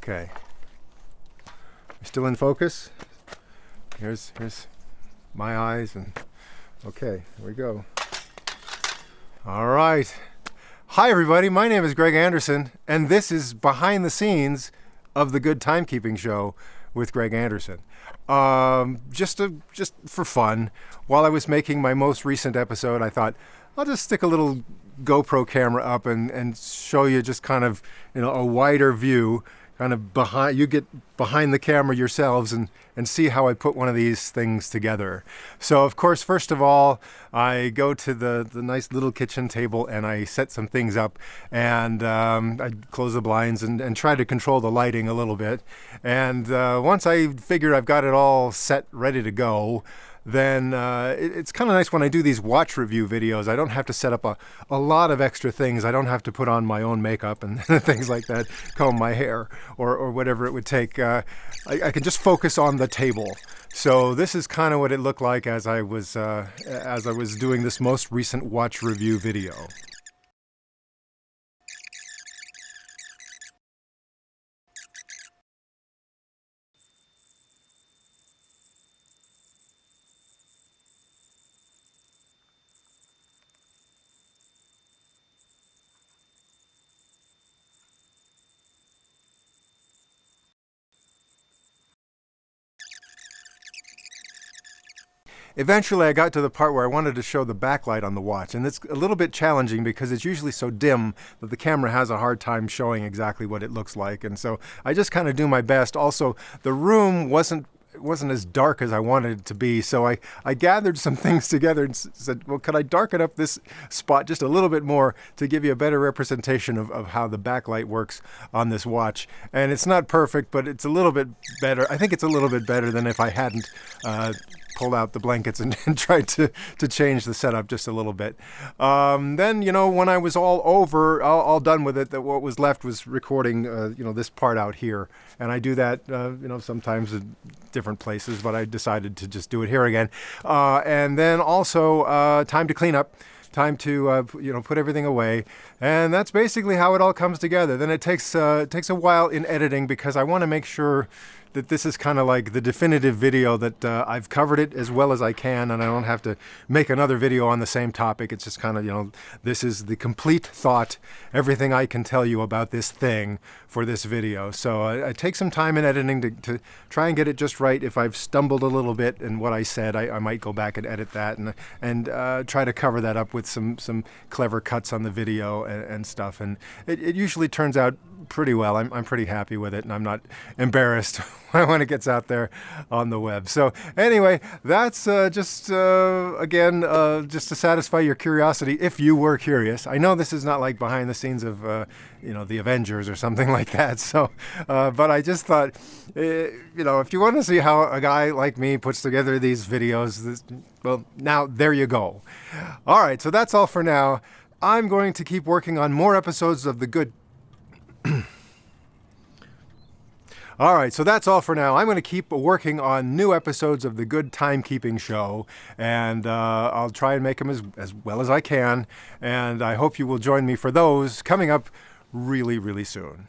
Okay. Still in focus? Here's my eyes, and okay, here we go. All right. Hi everybody, my name is Greg Anderson, and this is behind the scenes of the Good Timekeeping Show with Greg Anderson. Just for fun, while I was making my most recent episode, I thought I'll just stick a little GoPro camera up and show you just kind of, a wider view, kind of behind. You get behind the camera yourselves and see how I put one of these things together. So of course, first of all, I go to the nice little kitchen table and I set some things up, and I close the blinds and try to control the lighting a little bit. And once I figure I've got it all set, ready to go, then it's kind of nice when I do these watch review videos. I don't have to set up a lot of extra things. I don't have to put on my own makeup and things like that, comb my hair or whatever it would take. I can just focus on the table. So this is kind of what it looked like as I was doing this most recent watch review video. Eventually I got to the part where I wanted to show the backlight on the watch, and it's a little bit challenging because it's usually so dim that the camera has a hard time showing exactly what it looks like, and so I just kind of do my best. Also, the room wasn't as dark as I wanted it to be, so I gathered some things together and said, well, could I darken up this spot just a little bit more to give you a better representation of how the backlight works on this watch. And it's not perfect, but it's a little bit better. I think it's a little bit better than if I hadn't pulled out the blankets and tried to change the setup just a little bit. Then, when I was all done with it, that what was left was recording, this part out here. And I do that, sometimes at different places, but I decided to just do it here again. And then also time to clean up. Time to put everything away, and that's basically how it all comes together. Then it takes a while in editing because I want to make sure that this is kind of like the definitive video, that I've covered it as well as I can, and I don't have to make another video on the same topic. It's just kind of, this is the complete thought, everything I can tell you about this thing for this video. So I take some time in editing to try and get it just right. If I've stumbled a little bit in what I said, I might go back and edit that and try to cover that up with some clever cuts on the video and stuff. And it usually turns out pretty well. I'm pretty happy with it, and I'm not embarrassed when it gets out there on the web. So anyway, that's just to satisfy your curiosity, if you were curious. I know this is not like behind the scenes of the Avengers or something like that. So, but I just thought, if you want to see how a guy like me puts together these videos, well, now there you go. All right, so that's all for now. I'm going to keep working on more episodes of the Good. All right, so that's all for now. I'm going to keep working on new episodes of the Good Timekeeping Show, and I'll try and make them as well as I can, and I hope you will join me for those coming up really, really soon.